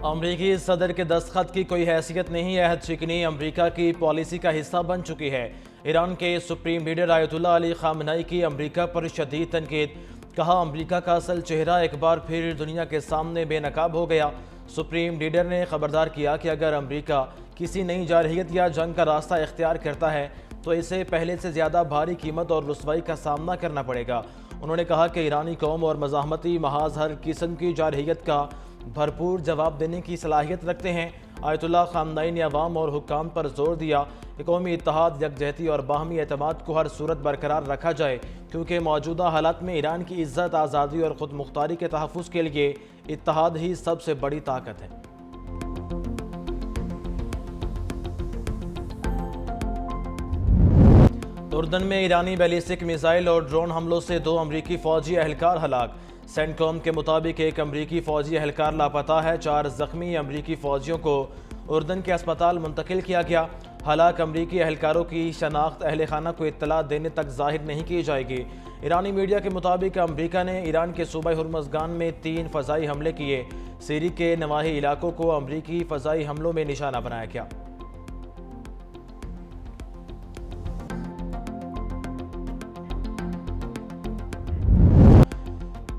امریکی صدر کے دستخط کی کوئی حیثیت نہیں، عہد شکنی امریکہ کی پالیسی کا حصہ بن چکی ہے۔ ایران کے سپریم لیڈر آیت اللہ علی خامنئی کی امریکہ پر شدید تنقید، کہا امریکہ کا اصل چہرہ ایک بار پھر دنیا کے سامنے بے نقاب ہو گیا۔ سپریم لیڈر نے خبردار کیا کہ اگر امریکہ کسی نئی جارحیت یا جنگ کا راستہ اختیار کرتا ہے تو اسے پہلے سے زیادہ بھاری قیمت اور رسوائی کا سامنا کرنا پڑے گا۔ انہوں نے کہا کہ ایرانی قوم اور مزاحمتی محاذ ہر قسم کی جارحیت کا بھرپور جواب دینے کی صلاحیت رکھتے ہیں۔ آیت اللہ خامنئی نے عوام اور حکام پر زور دیا کہ قومی اتحاد، یکجہتی اور باہمی اعتماد کو ہر صورت برقرار رکھا جائے، کیونکہ موجودہ حالات میں ایران کی عزت، آزادی اور خود مختاری کے تحفظ کے لیے اتحاد ہی سب سے بڑی طاقت ہے۔ اردن میں ایرانی بیلسٹک میزائل اور ڈرون حملوں سے 2 امریکی فوجی اہلکار ہلاک۔ سینٹکوم کے مطابق ایک امریکی فوجی اہلکار لاپتہ ہے، 4 زخمی امریکی فوجیوں کو اردن کے اسپتال منتقل کیا گیا۔ ہلاک امریکی اہلکاروں کی شناخت اہل خانہ کو اطلاع دینے تک ظاہر نہیں کی جائے گی۔ ایرانی میڈیا کے مطابق امریکہ نے ایران کے صوبہ ہرمزگان میں 3 فضائی حملے کیے۔ سیری کے نواحی علاقوں کو امریکی فضائی حملوں میں نشانہ بنایا گیا۔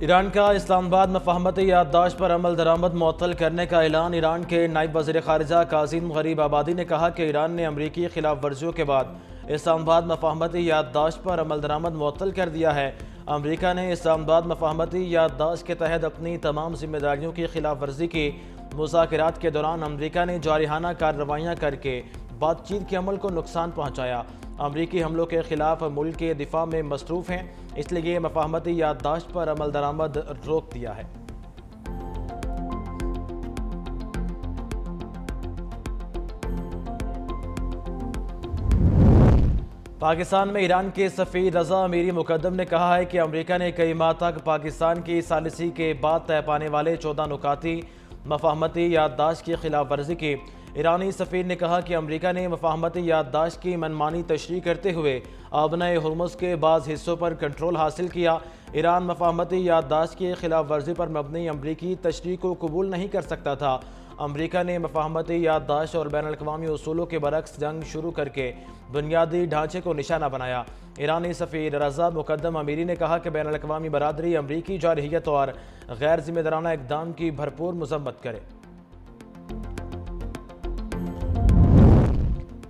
ایران کا اسلام آباد مفاہمتی یادداشت پر عمل درآمد معطل کرنے کا اعلان۔ ایران کے نائب وزیر خارجہ کاظم غریب آبادی نے کہا کہ ایران نے امریکی خلاف ورزیوں کے بعد اسلام آباد مفاہمتی یادداشت پر عمل درآمد معطل کر دیا ہے۔ امریکہ نے اسلام آباد مفاہمتی یادداشت کے تحت اپنی تمام ذمہ داریوں کی خلاف ورزی کی۔ مذاکرات کے دوران امریکہ نے جارحانہ کارروائیاں کر کے بات چیت کے عمل کو نقصان پہنچایا۔ امریکی حملوں کے خلاف ملک کے دفاع میں مصروف ہیں، اس لیے مفاہمتی یادداشت پر عمل درآمد روک دیا ہے۔ پاکستان میں ایران کے سفیر رضا امیری مقدم نے کہا ہے کہ امریکہ نے کئی ماہ تک پاکستان کی ثالثی کے بعد طے پانے والے 14 نکاتی مفاہمتی یادداشت کی خلاف ورزی کی۔ ایرانی سفیر نے کہا کہ امریکہ نے مفاہمتی یادداشت کی منمانی تشریح کرتے ہوئے آبنۂ ہرمز کے بعض حصوں پر کنٹرول حاصل کیا۔ ایران مفاہمتی یادداشت کی خلاف ورزی پر مبنی امریکی تشریح کو قبول نہیں کر سکتا تھا۔ امریکہ نے مفاہمتی یادداشت اور بین الاقوامی اصولوں کے برعکس جنگ شروع کر کے بنیادی ڈھانچے کو نشانہ بنایا۔ ایرانی سفیر رضا مقدم امیری نے کہا کہ بین الاقوامی برادری امریکی جارحیت اور غیر ذمہ دارانہ اقدام کی بھرپور مذمت کرے۔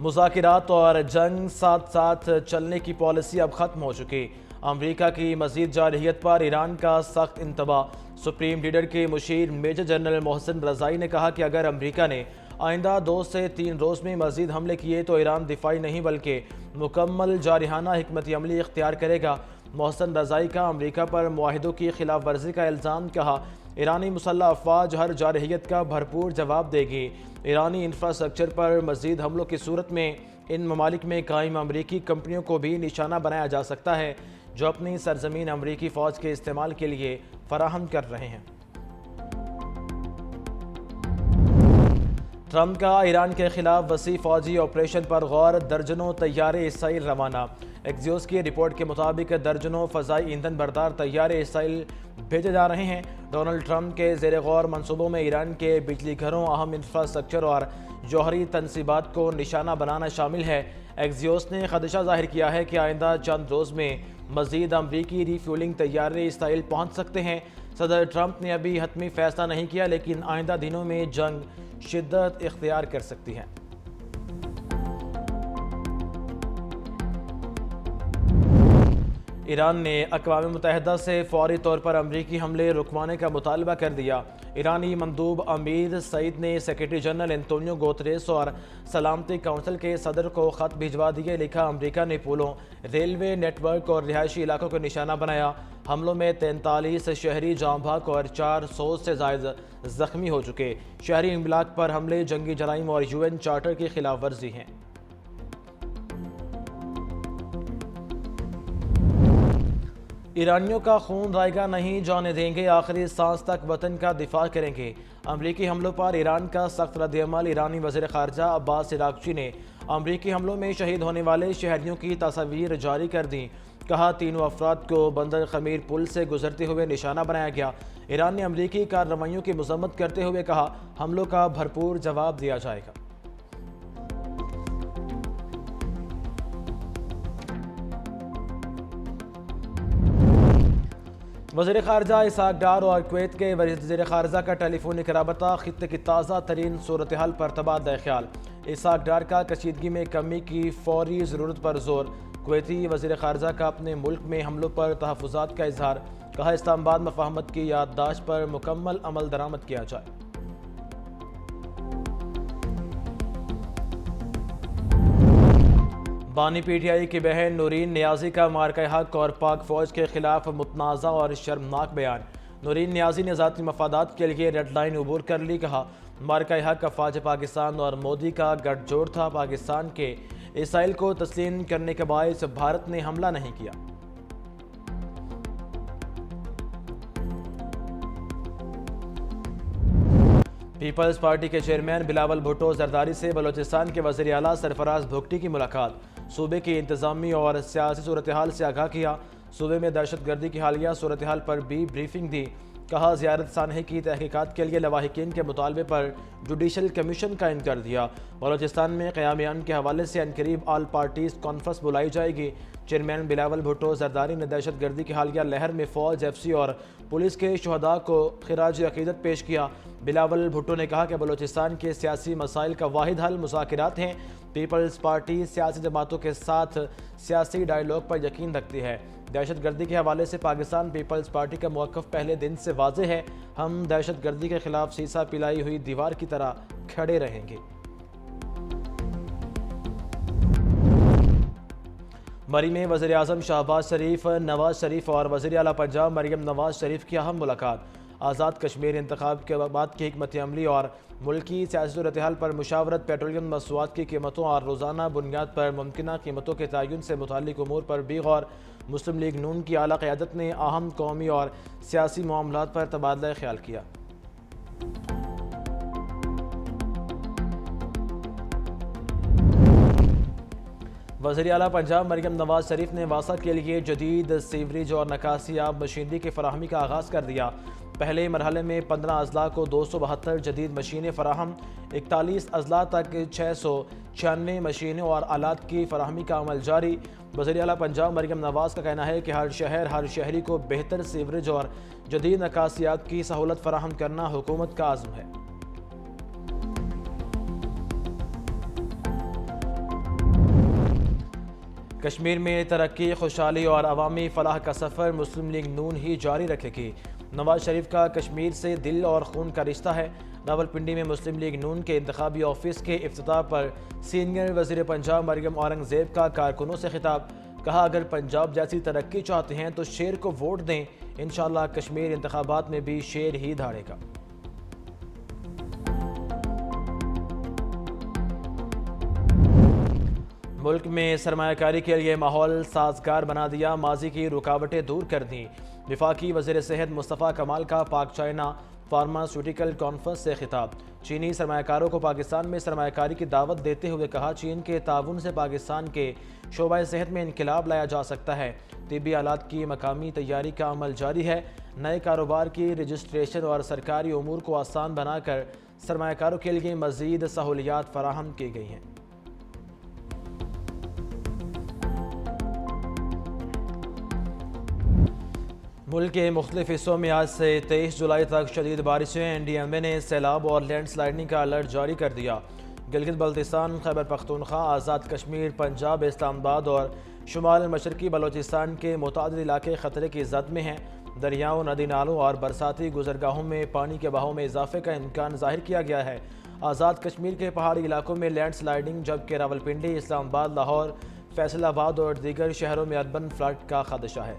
مذاکرات اور جنگ ساتھ ساتھ چلنے کی پالیسی اب ختم ہو چکی۔ امریکہ کی مزید جارحیت پر ایران کا سخت انتباہ۔ سپریم لیڈر کے مشیر میجر جنرل محسن رضائی نے کہا کہ اگر امریکہ نے آئندہ 2 سے 3 روز میں مزید حملے کیے تو ایران دفاعی نہیں بلکہ مکمل جارحانہ حکمت عملی اختیار کرے گا۔ محسن رضائی کا امریکہ پر معاہدوں کی خلاف ورزی کا الزام، کہا ایرانی مسلح افواج ہر جارحیت کا بھرپور جواب دے گی۔ ایرانی انفراسٹرکچر پر مزید حملوں کی صورت میں ان ممالک میں قائم امریکی کمپنیوں کو بھی نشانہ بنایا جا سکتا ہے جو اپنی سرزمین امریکی فوج کے استعمال کے لیے فراہم کر رہے ہیں۔ ٹرمپ کا ایران کے خلاف وسیع فوجی آپریشن پر غور، درجنوں طیارے اسرائیل روانہ۔ ایکزیوس کی رپورٹ کے مطابق درجنوں فضائی ایندھن بردار طیارے اسرائیل بھیجے جا رہے ہیں۔ ڈونلڈ ٹرمپ کے زیر غور منصوبوں میں ایران کے بجلی گھروں، اہم انفراسٹرکچر اور جوہری تنصیبات کو نشانہ بنانا شامل ہے۔ ایکزیوس نے خدشہ ظاہر کیا ہے کہ آئندہ چند روز میں مزید امریکی ری فیولنگ طیارے اسرائیل پہنچ سکتے ہیں۔ صدر ٹرمپ نے ابھی حتمی فیصلہ نہیں کیا، لیکن آئندہ دنوں میں جنگ شدت اختیار کر سکتی ہے۔ ایران نے اقوام متحدہ سے فوری طور پر امریکی حملے رکوانے کا مطالبہ کر دیا۔ ایرانی مندوب امیر سعید نے سیکرٹری جنرل انتونیو گوتریس اور سلامتی کونسل کے صدر کو خط بھجوا دیے۔ لکھا امریکہ نے پلوں، ریلوے نیٹ ورک اور رہائشی علاقوں کو نشانہ بنایا۔ حملوں میں 43 شہری جاں بحق اور 400 سے زائد زخمی ہو چکے۔ شہری املاک پر حملے جنگی جرائم اور UN چارٹر کی خلاف ورزی ہیں۔ ایرانیوں کا خون رائے گا نہیں جانے دیں گے، آخری سانس تک وطن کا دفاع کریں گے۔ امریکی حملوں پر ایران کا سخت رد عمل۔ ایرانی وزیر خارجہ عباس عراقچی نے امریکی حملوں میں شہید ہونے والے شہریوں کی تصاویر جاری کر دیں۔ کہا تینوں افراد کو بندر خمیر پل سے گزرتے ہوئے نشانہ بنایا گیا۔ ایران نے امریکی کارروائیوں کی مذمت کرتے ہوئے کہا حملوں کا بھرپور جواب دیا جائے گا۔ وزیر خارجہ اسحاق ڈار اور کویت کے وزیر خارجہ کا ٹیلی فونک رابطہ، خطے کی تازہ ترین صورتحال پر تبادلہ خیال۔ اسحاق ڈار کا کشیدگی میں کمی کی فوری ضرورت پر زور۔ کویتی وزیر خارجہ کا اپنے ملک میں حملوں پر تحفظات کا اظہار، کہا اسلام آباد مفاہمت کی یادداشت پر مکمل عمل درآمد کیا جائے۔ بانی پی ٹی آئی کی بہن نورین نیازی کا مارکہ حق اور پاک فوج کے خلاف متنازع اور شرمناک بیان۔ نورین نیازی نے ذاتی مفادات کے لیے ریڈ لائن عبور کر لی، کہا مارکہ حق افواج پاکستان اور مودی کا گٹھ جوڑ تھا، پاکستان کے اسرائیل کو تسلیم کرنے کے باعث بھارت نے حملہ نہیں کیا۔ پیپلز پارٹی کے چیئرمین بلاول بھٹو زرداری سے بلوچستان کے وزیر اعلیٰ سرفراز بھگٹی کی ملاقات، صوبے کی انتظامی اور سیاسی صورتحال سے آگاہ کیا، صوبے میں دہشت گردی کی حالیہ صورتحال پر بھی بریفنگ دی، کہا زیارت سانحے کی تحقیقات کے لیے لواحقین کے مطالبے پر جوڈیشل کمیشن قائم کر دیا۔ بلوچستان میں قیام امن کے حوالے سے عنقریب آل پارٹیز کانفرنس بلائی جائے گی۔ چیئرمین بلاول بھٹو زرداری نے دہشت گردی کی حالیہ لہر میں فوج، ایف سی اور پولیس کے شہداء کو خراج عقیدت پیش کیا۔ بلاول بھٹو نے کہا کہ بلوچستان کے سیاسی مسائل کا واحد حل مذاکرات ہیں۔ پیپلز پارٹی سیاسی جماعتوں کے ساتھ سیاسی ڈائیلاگ پر یقین رکھتی ہے۔ دہشت گردی کے حوالے سے پاکستان پیپلز پارٹی کا موقف پہلے دن سے واضح ہے، ہم دہشت گردی کے خلاف سیسا پلائی ہوئی دیوار کی طرح کھڑے رہیں گے۔ مری میں وزیر اعظم شہباز شریف، نواز شریف اور وزیر اعلیٰ پنجاب مریم نواز شریف کی اہم ملاقات، آزاد کشمیر انتخاب کے بعد کی حکمت عملی اور ملکی سیاسی صورتحال پر مشاورت، پیٹرولیم مصنوعات کی قیمتوں اور روزانہ بنیاد پر ممکنہ قیمتوں کے تعین سے متعلق امور پر بھی غور۔ مسلم لیگ نون کی اعلیٰ قیادت نے اہم قومی اور سیاسی معاملات پر تبادلہ خیال کیا۔ وزیر اعلیٰ پنجاب مریم نواز شریف نے واسا کے لیے جدید سیوریج اور نکاسی آب مشینری کی فراہمی کا آغاز کر دیا۔ پہلے مرحلے میں 15 اضلاع کو 272 جدید مشینیں فراہم، 41 اضلاع تک 696 مشینیں اور آلات کی فراہمی کا عمل جاری۔ وزیر اعلیٰ پنجاب مریم نواز کا کہنا ہے کہ ہر شہر، ہر شہری کو بہتر سیوریج اور جدید نکاسیات کی سہولت فراہم کرنا حکومت کا عزم ہے۔ کشمیر میں ترقی، خوشحالی اور عوامی فلاح کا سفر مسلم لیگ نون ہی جاری رکھے گی۔ نواز شریف کا کشمیر سے دل اور خون کا رشتہ ہے۔ راولپنڈی میں مسلم لیگ نون کے انتخابی آفس کے افتتاح پر سینئر وزیر پنجاب مریم اورنگزیب کا کارکنوں سے خطاب، کہا اگر پنجاب جیسی ترقی چاہتے ہیں تو شیر کو ووٹ دیں، انشاءاللہ کشمیر انتخابات میں بھی شیر ہی دھاڑے گا۔ ملک میں سرمایہ کاری کے لیے ماحول سازگار بنا دیا، ماضی کی رکاوٹیں دور کر دیں۔ وفاقی وزیر صحت مصطفیٰ کمال کا پاک چائنا فارماسیوٹیکل کانفرنس سے خطاب، چینی سرمایہ کاروں کو پاکستان میں سرمایہ کاری کی دعوت دیتے ہوئے کہا چین کے تعاون سے پاکستان کے شعبہ صحت میں انقلاب لایا جا سکتا ہے۔ طبی آلات کی مقامی تیاری کا عمل جاری ہے، نئے کاروبار کی رجسٹریشن اور سرکاری امور کو آسان بنا کر سرمایہ کاروں کے لیے مزید سہولیات فراہم کی گئی ہیں۔ ملک کے مختلف حصوں میں آج سے 23 جولائی تک شدید بارشیں، این ڈی ایم اے نے سیلاب اور لینڈ سلائڈنگ کا الرٹ جاری کر دیا۔ گلگت بلتستان، خیبر پختونخوا، آزاد کشمیر، پنجاب، اسلام آباد اور شمال مشرقی بلوچستان کے متعدد علاقے خطرے کی زد میں ہیں۔ دریاؤں، ندی نالوں اور برساتی گزرگاہوں میں پانی کے بہاؤ میں اضافے کا امکان ظاہر کیا گیا ہے۔ آزاد کشمیر کے پہاڑی علاقوں میں لینڈ سلائڈنگ، جبکہ راولپنڈی، اسلام آباد، لاہور، فیصل آباد اور دیگر شہروں میں اربن فلڈ کا خدشہ ہے۔